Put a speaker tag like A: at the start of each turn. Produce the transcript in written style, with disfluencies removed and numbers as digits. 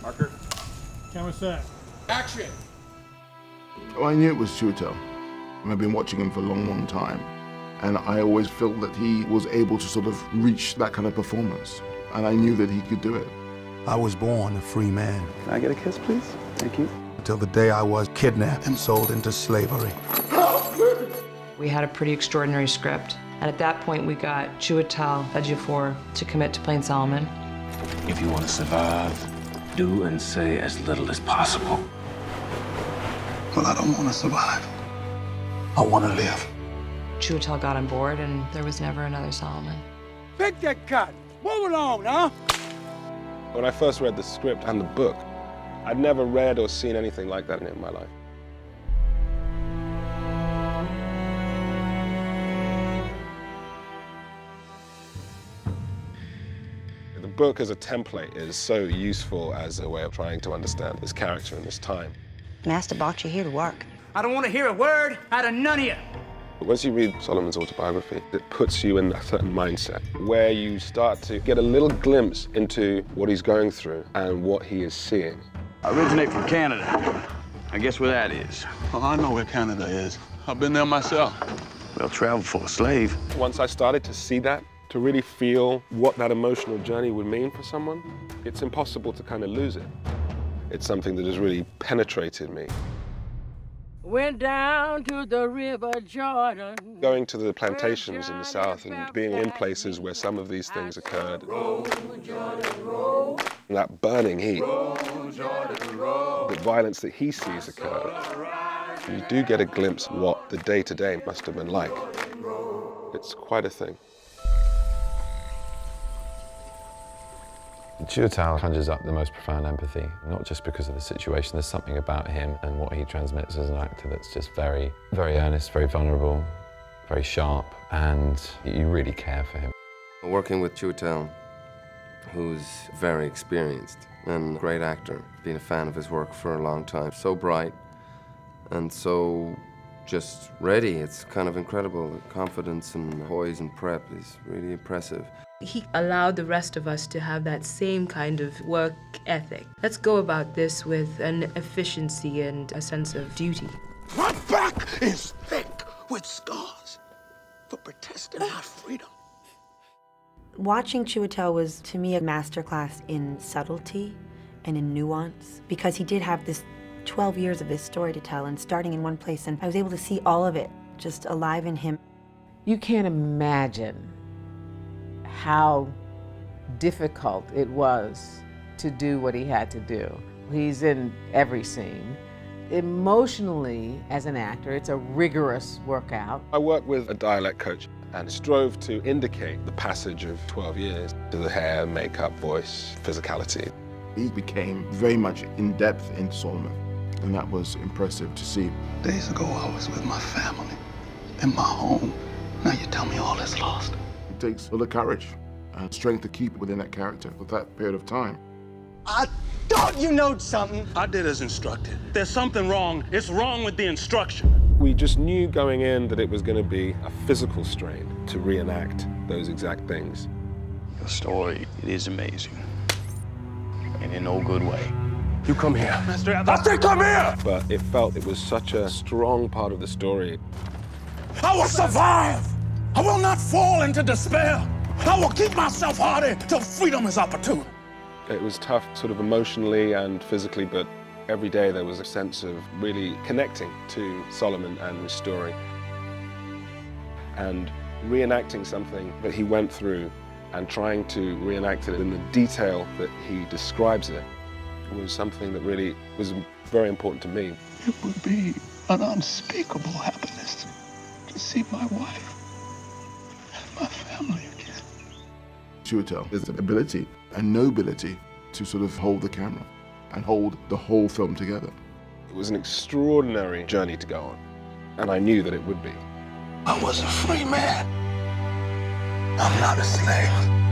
A: Marker.
B: Camera set.
A: Action!
C: Well, I knew it was Chiwetel. I've been watching him for a long, long time. And I always felt that he was able to sort of reach that kind of performance. And I knew that he could do it.
D: I was born a free man.
E: Can I get a kiss, please? Thank you.
D: Until the day I was kidnapped and sold into slavery.
F: We had a pretty extraordinary script. And at that point, we got Chiwetel Ejiofor to commit to playing Solomon.
G: If you want to survive, do and say as little as possible.
D: Well, I don't want to survive. I want to live.
F: Chiwetel got on board, and there was never another Solomon.
B: Pick that cut. Move along, huh?
A: When I first read the script and the book, I'd never read or seen anything like that in my life. The book as a template is so useful as a way of trying to understand this character in this time.
H: Master brought you here to work.
B: I don't want to hear a word out of none of you.
A: Once you read Solomon's autobiography, it puts you in a certain mindset where you start to get a little glimpse into what he's going through and what he is seeing.
G: I originate from Canada. I guess where that is.
I: Oh, I know where Canada is. I've been there myself.
G: Well, travel for a slave.
A: Once I started to see that, to really feel what that emotional journey would mean for someone, it's impossible to kind of lose it. It's something that has really penetrated me.
B: Went down to the river Jordan.
A: Going to the plantations in the South and being in places where some of these things occurred. That burning heat, the violence that he sees occur. You do get a glimpse of what the day-to-day must have been like. It's quite a thing.
J: Chiwetel conjures up the most profound empathy, not just because of the situation. There's something about him and what he transmits as an actor that's just very, very earnest, very vulnerable, very sharp, and you really care for him.
E: Working with Chiwetel, who's very experienced and a great actor, been a fan of his work for a long time. So bright and so just ready. It's kind of incredible. The confidence and poise and prep is really impressive.
F: He allowed the rest of us to have that same kind of work ethic. Let's go about this with an efficiency and a sense of duty.
D: My back is thick with scars for protesting my freedom.
H: Watching Chiwetel was, to me, a masterclass in subtlety and in nuance, because he did have this 12 years of this story to tell, and starting in one place, and I was able to see all of it just alive in him.
K: You can't imagine how difficult it was to do what he had to do. He's in every scene. Emotionally, as an actor, it's a rigorous workout.
A: I worked with a dialect coach and strove to indicate the passage of 12 years to the hair, makeup, voice, physicality.
C: He became very much in depth in Solomon, and that was impressive to see.
D: Days ago, I was with my family, in my home. Now you tell me all is lost.
C: It takes a lot of courage and strength to keep within that character for that period of time.
B: I thought you knowed something.
I: I did as instructed. There's something wrong. It's wrong with the instruction.
A: We just knew going in that it was going to be a physical strain to reenact those exact things.
G: The story, it is amazing. And in no good way.
A: You come here.
I: Master, I said come here!
A: But it felt it was such a strong part of the story.
D: I will survive. I will not fall into despair. I will keep myself hardy till freedom is opportune.
A: It was tough sort of emotionally and physically, but every day there was a sense of really connecting to Solomon and his story. And reenacting something that he went through and trying to reenact it in the detail that he describes it was something that really was very important to me.
D: It would be an unspeakable happiness to see my wife and my family again.
C: Chiwetel has the ability and nobility to sort of hold the camera and hold the whole film together.
A: It was an extraordinary journey to go on, and I knew that it would be.
D: I was a free man. I'm not a slave.